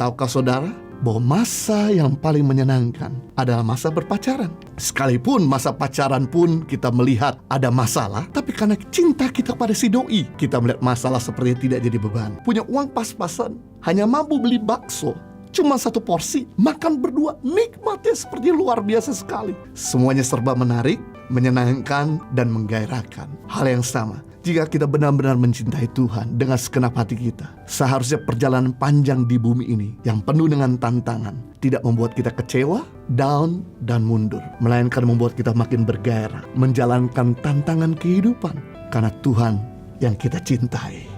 Tahukah saudara bahwa masa yang paling menyenangkan adalah masa berpacaran? Sekalipun masa pacaran pun kita melihat ada masalah, tapi karena cinta kita pada si doi, kita melihat masalah seperti tidak jadi beban. Punya uang pas-pasan, hanya mampu beli bakso cuma 1 porsi, makan berdua, nikmatnya seperti luar biasa sekali. Semuanya serba menarik, menyenangkan, dan menggairahkan. Hal yang sama jika kita benar-benar mencintai Tuhan dengan segenap hati kita. Seharusnya perjalanan panjang di bumi ini yang penuh dengan tantangan tidak membuat kita kecewa, down, dan mundur, melainkan membuat kita makin bergairah menjalankan tantangan kehidupan karena Tuhan yang kita cintai.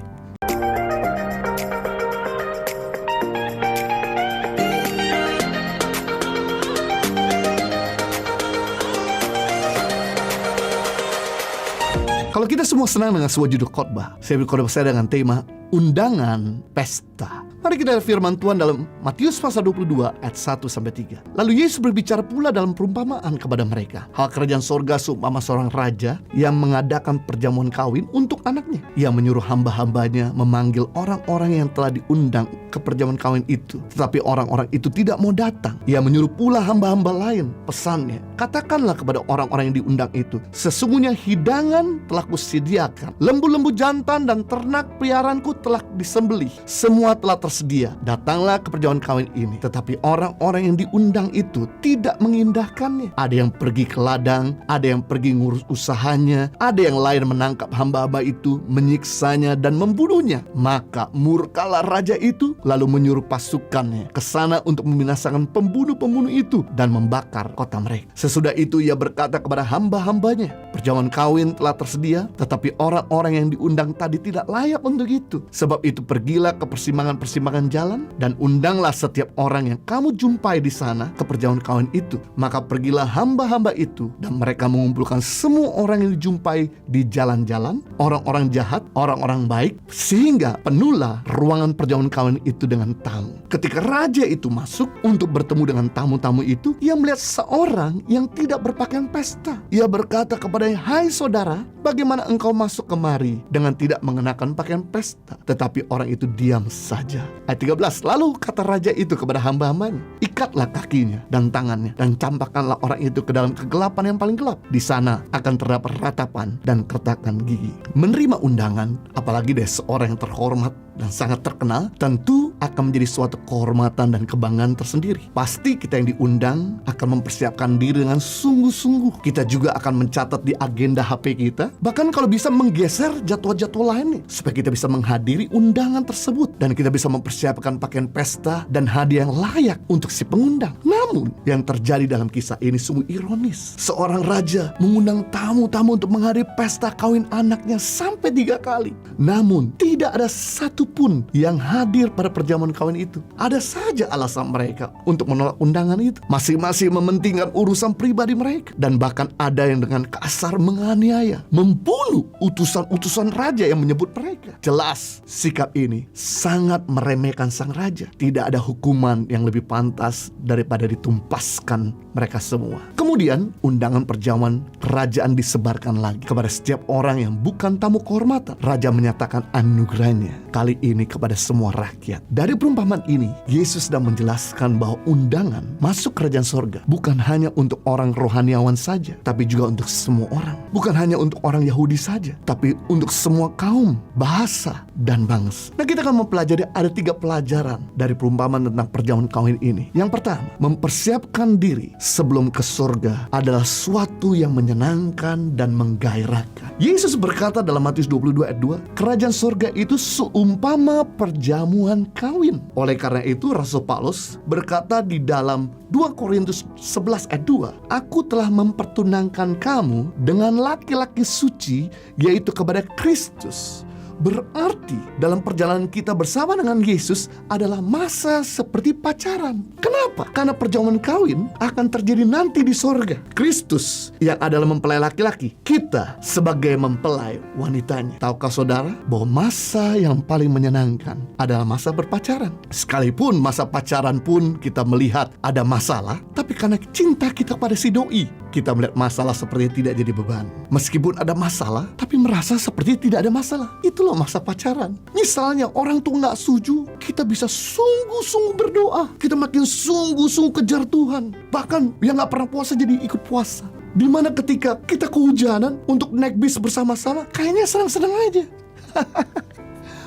Kalau kita semua senang dengan sebuah judul khotbah, saya beri khotbah saya dengan tema undangan pesta. Mari kita lihat firman Tuhan dalam Matius pasal 22 ayat 1-3. Lalu Yesus berbicara pula dalam perumpamaan kepada mereka. Hal kerajaan sorga seumpama seorang raja yang mengadakan perjamuan kawin untuk anaknya. Ia menyuruh hamba-hambanya memanggil orang-orang yang telah diundang ke perjamuan kawin itu. Tetapi orang-orang itu tidak mau datang. Ia menyuruh pula hamba-hamba lain. Pesannya, katakanlah kepada orang-orang yang diundang itu, sesungguhnya hidangan telah kusediakan. Lembu-lembu jantan dan ternak peliharaanku telah disembelih. Semua telah tersedia. Datanglah ke perjamuan kawin ini. Tetapi orang-orang yang diundang itu tidak mengindahkannya. Ada yang pergi ke ladang, ada yang pergi ngurus usahanya, ada yang lain menangkap hamba-hamba itu, menyiksanya dan membunuhnya. Maka murkalah raja itu, lalu menyuruh pasukannya ke sana untuk membinasakan pembunuh-pembunuh itu dan membakar kota mereka. Sesudah itu ia berkata kepada hamba-hambanya, perjamuan kawin telah tersedia, tetapi orang-orang yang diundang tadi tidak layak untuk itu. Sebab itu pergilah ke persimpangan-persimpangan jalan dan undanglah setiap orang yang kamu jumpai di sana ke perjamuan kawin itu. Maka pergilah hamba-hamba itu dan mereka mengumpulkan semua orang yang dijumpai di jalan-jalan, orang-orang jahat, orang-orang baik, sehingga penuhlah ruangan perjamuan kawin itu dengan tamu. Ketika raja itu masuk untuk bertemu dengan tamu-tamu itu, ia melihat seorang yang tidak berpakaian pesta. Ia berkata kepadanya, hai saudara, bagaimana engkau masuk kemari dengan tidak mengenakan pakaian pesta? Tetapi orang itu diam saja. Ayat 13, lalu kata raja itu kepada hamba-hambanya, ikatlah kakinya dan tangannya dan campakkanlah orang itu ke dalam kegelapan yang paling gelap. Di sana akan terdapat ratapan dan keretakan gigi. Menerima undangan, apalagi dari seorang yang terhormat dan sangat terkenal, tentu akan menjadi suatu kehormatan dan kebanggaan tersendiri. Pasti kita yang diundang akan mempersiapkan diri dengan sungguh-sungguh. Kita juga akan mencatat di agenda HP kita, bahkan kalau bisa menggeser jadwal-jadwal lainnya, supaya kita bisa menghadiri undangan tersebut dan kita bisa mempersiapkan pakaian pesta dan hadiah yang layak untuk si pengundang. Namun yang terjadi dalam kisah ini sungguh ironis. Seorang raja mengundang tamu-tamu untuk menghadiri pesta kawin anaknya sampai 3 kali. Namun tidak ada satupun yang hadir pada perjamuan kawin itu. Ada saja alasan mereka untuk menolak undangan itu. Masing-masing mementingkan urusan pribadi mereka. Dan bahkan ada yang dengan kasar menganiaya, membunuh utusan-utusan raja yang menyebut mereka. Jelas sikap ini sangat meremehkan sang raja. Tidak ada hukuman yang lebih pantas daripada ditumpaskan mereka semua. Kemudian undangan perjamuan kerajaan disebarkan lagi kepada setiap orang yang bukan tamu kehormatan. Raja menyatakan anugerahnya kali ini kepada semua rakyat. Dari perumpamaan ini, Yesus sedang menjelaskan bahwa undangan masuk kerajaan sorga bukan hanya untuk orang rohaniawan saja, tapi juga untuk semua orang. Bukan hanya untuk orang Yahudi saja, tapi untuk semua kaum, bahasa, dan bangsa. Nah, kita akan mempelajari ada 3 pelajaran dari perumpamaan tentang perjamuan kawin ini. Yang pertama, mempersiapkan diri sebelum ke surga adalah suatu yang menyenangkan dan menggairahkan. Yesus berkata dalam Matius 22 ayat 2, kerajaan surga itu seumpama perjamuan kawin. Oleh karena itu Rasul Paulus berkata di dalam 2 Korintus 11 ayat 2, aku telah mempertunangkan kamu dengan laki-laki suci, yaitu kepada Kristus. Berarti dalam perjalanan kita bersama dengan Yesus adalah masa seperti pacaran. Kenapa? Karena perjamuan kawin akan terjadi nanti di sorga. Kristus yang adalah mempelai laki-laki, kita sebagai mempelai wanitanya. Tahukah saudara bahwa masa yang paling menyenangkan adalah masa berpacaran? Sekalipun masa pacaran pun kita melihat ada masalah, tapi karena cinta kita pada si doi, kita melihat masalah seperti tidak jadi beban. Meskipun ada masalah, tapi merasa seperti tidak ada masalah. Itulah masa pacaran. Misalnya orang tua nggak setuju, kita bisa sungguh-sungguh berdoa. Kita makin sungguh-sungguh kejar Tuhan. Bahkan yang nggak pernah puasa jadi ikut puasa. Dimana ketika kita kehujanan untuk naik bis bersama-sama, kayaknya senang-senang aja.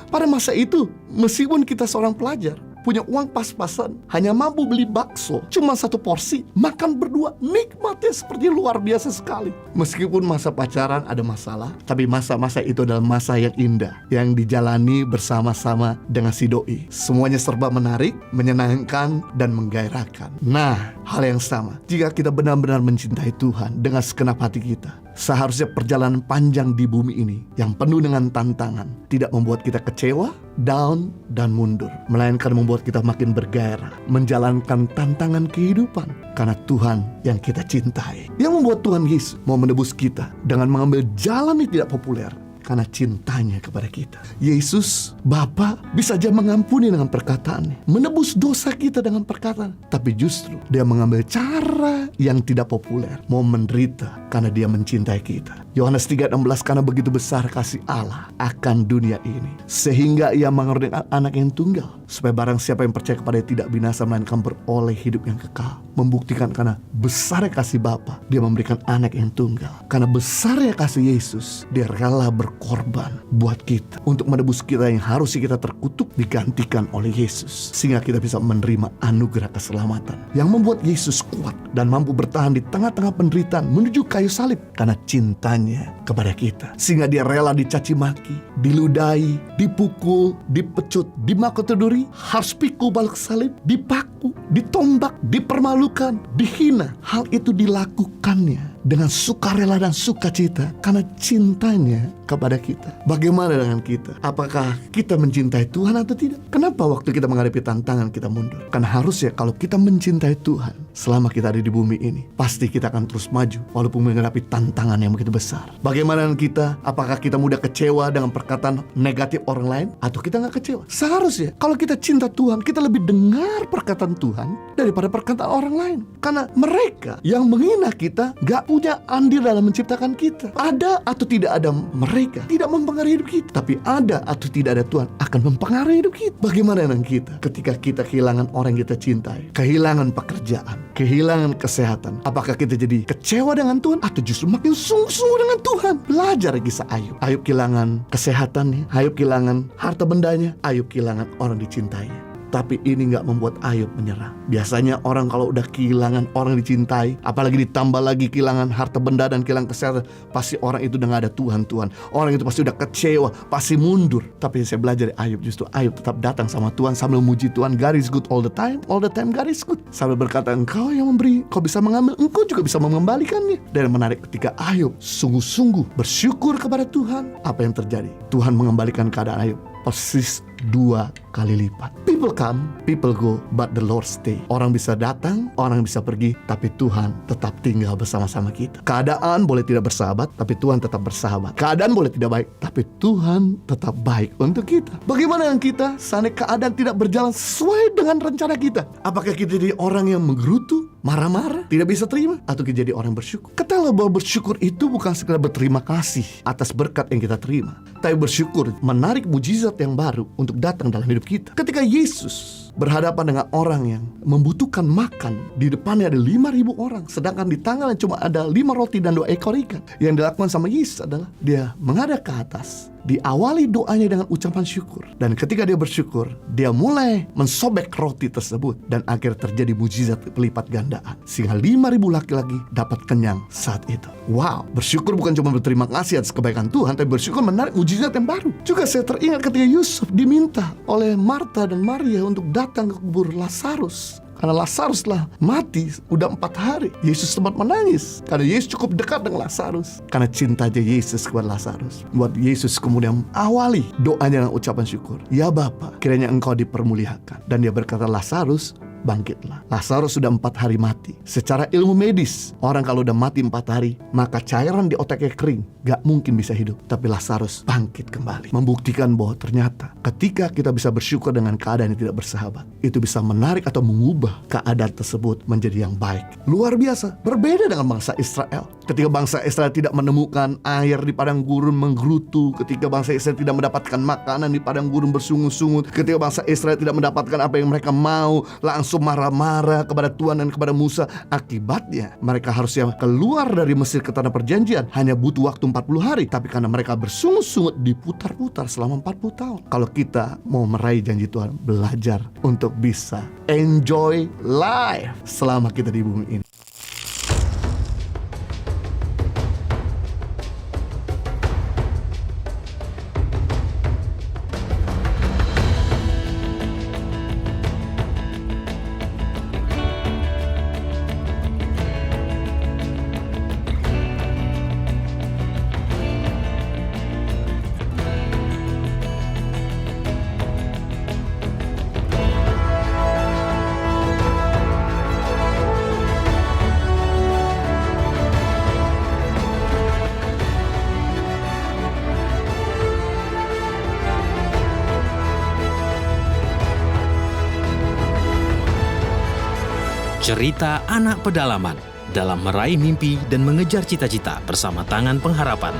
Pada masa itu, meskipun kita seorang pelajar, punya uang pas-pasan, hanya mampu beli bakso cuma 1 porsi, makan berdua, nikmatnya seperti luar biasa sekali. Meskipun masa pacaran ada masalah, tapi masa-masa itu adalah masa yang indah, yang dijalani bersama-sama dengan si doi. Semuanya serba menarik, menyenangkan, dan menggairahkan. Nah, hal yang sama jika kita benar-benar mencintai Tuhan dengan segenap hati kita. Seharusnya perjalanan panjang di bumi ini yang penuh dengan tantangan tidak membuat kita kecewa, down, dan mundur, melainkan membuat kita makin bergairah menjalankan tantangan kehidupan karena Tuhan yang kita cintai. Yang membuat Tuhan Yesus mau menebus kita dengan mengambil jalan yang tidak populer karena cintanya kepada kita. Yesus, Bapa, bisa saja mengampuni dengan perkataannya, menebus dosa kita dengan perkataan, tapi justru dia mengambil cara yang tidak populer, mau menderita karena dia mencintai kita. Yohanes 3:16, karena begitu besar kasih Allah akan dunia ini, sehingga ia mengaruniakan anak yang tunggal, supaya barang siapa yang percaya kepada dia tidak binasa, melainkan beroleh hidup yang kekal. Membuktikan karena besarnya kasih Bapa, dia memberikan anak yang tunggal. Karena besarnya kasih Yesus, dia rela berkorban buat kita, untuk menebus kita yang harusnya kita terkutuk, digantikan oleh Yesus, sehingga kita bisa menerima anugerah keselamatan yang membuat Yesus kuat dan mampu bertahan di tengah-tengah penderitaan menuju kayu salib karena cintanya kepada kita. Sehingga dia rela dicaci maki, diludahi, dipukul, dipecut, dimakoteduri, harus pikul balik salib, dipaku, ditombak, dipermalukan, dihina. Hal itu dilakukannya dengan sukarela dan sukacita karena cintanya kepada kita. Bagaimana dengan kita? Apakah kita mencintai Tuhan atau tidak? Kenapa waktu kita menghadapi tantangan kita mundur? Karena harusnya kalau kita mencintai Tuhan, selama kita ada di bumi ini, pasti kita akan terus maju walaupun menghadapi tantangan yang begitu besar. Bagaimana dengan kita? Apakah kita mudah kecewa dengan perkataan negatif orang lain, atau kita gak kecewa? Seharusnya kalau kita cinta Tuhan, kita lebih dengar perkataan Tuhan daripada perkataan orang lain. Karena mereka yang menghina kita gak punya andil dalam menciptakan kita. Ada atau tidak ada mereka tidak mempengaruhi hidup kita, tapi ada atau tidak ada Tuhan akan mempengaruhi hidup kita. Bagaimana dengan kita ketika kita kehilangan orang yang kita cintai, kehilangan pekerjaan, kehilangan kesehatan? Apakah kita jadi kecewa dengan Tuhan atau justru makin sungguh-sungguh dengan Tuhan? Belajar kisah Ayub. Ayub kehilangan kesehatannya, Ayub kehilangan harta bendanya, Ayub kehilangan orang dicintainya. Tapi ini gak membuat Ayub menyerah. Biasanya orang kalau udah kehilangan orang dicintai, apalagi ditambah lagi kehilangan harta benda dan kehilangan kesehatan, pasti orang itu udah gak ada Tuhan. Orang itu pasti udah kecewa, pasti mundur. Tapi saya belajar dari Ayub, justru Ayub tetap datang sama Tuhan sambil memuji Tuhan. God is good all the time God is good. Sambil berkata, Engkau yang memberi, Kau bisa mengambil, Engkau juga bisa mengembalikannya. Dan menarik, ketika Ayub sungguh-sungguh bersyukur kepada Tuhan, apa yang terjadi? Tuhan mengembalikan keadaan Ayub persis 2 kali lipat. People come, people go, but the Lord stay. Orang bisa datang, orang bisa pergi, tapi Tuhan tetap tinggal bersama-sama kita. Keadaan boleh tidak bersahabat, tapi Tuhan tetap bersahabat. Keadaan boleh tidak baik, tapi Tuhan tetap baik untuk kita. Bagaimana dengan kita? Seandainya keadaan tidak berjalan sesuai dengan rencana kita, apakah kita jadi orang yang menggerutu, marah-marah, tidak bisa terima, atau kita jadi orang bersyukur? Katakanlah bahwa bersyukur itu bukan sekedar berterima kasih atas berkat yang kita terima, tapi bersyukur menarik mujizat yang baru untuk datang dalam hidup kita. Ketika Yesus berhadapan dengan orang yang membutuhkan makan, di depannya ada 5.000 orang, sedangkan di tangannya cuma ada 5 roti dan 2 ekor ikan. Yang dilakukan sama Yesus adalah dia menghadap ke atas, diawali doanya dengan ucapan syukur, dan ketika dia bersyukur, dia mulai mensobek roti tersebut, dan akhirnya terjadi mujizat pelipat gandaan, sehingga 5.000 laki-laki dapat kenyang saat itu. Wow, bersyukur bukan cuma berterima kasih atas kebaikan Tuhan, tapi bersyukur menarik mujizat yang baru. Juga saya teringat ketika Yusuf diminta oleh Marta dan Maria untuk datang ke kubur Lazarus. Karena Lazarus telah mati udah 4 hari. Yesus sempat menangis karena Yesus cukup dekat dengan Lazarus. Karena cintanya Yesus kepada Lazarus, buat Yesus kemudian awali doanya dengan ucapan syukur. Ya Bapa, kiranya Engkau dipermuliakan. Dan dia berkata, Lazarus, bangkitlah. Lazarus sudah 4 hari mati. Secara ilmu medis, orang kalau udah mati 4 hari, maka cairan di otaknya kering, gak mungkin bisa hidup. Tapi Lazarus bangkit kembali, membuktikan bahwa ternyata ketika kita bisa bersyukur dengan keadaan yang tidak bersahabat, itu bisa menarik atau mengubah keadaan tersebut menjadi yang baik. Luar biasa, berbeda dengan bangsa Israel. Ketika bangsa Israel tidak menemukan air di padang gurun menggerutu, ketika bangsa Israel tidak mendapatkan makanan di padang gurun bersungut-sungut, ketika bangsa Israel tidak mendapatkan apa yang mereka mau, langsung marah-marah kepada Tuhan dan kepada Musa. Akibatnya mereka harusnya keluar dari Mesir ke tanah perjanjian hanya butuh waktu 40 hari, tapi karena mereka bersungut-sungut diputar-putar selama 40 tahun. Kalau kita mau meraih janji Tuhan, belajar untuk bisa enjoy life selama kita di bumi ini. Cerita anak pedalaman dalam meraih mimpi dan mengejar cita-cita bersama Tangan Pengharapan.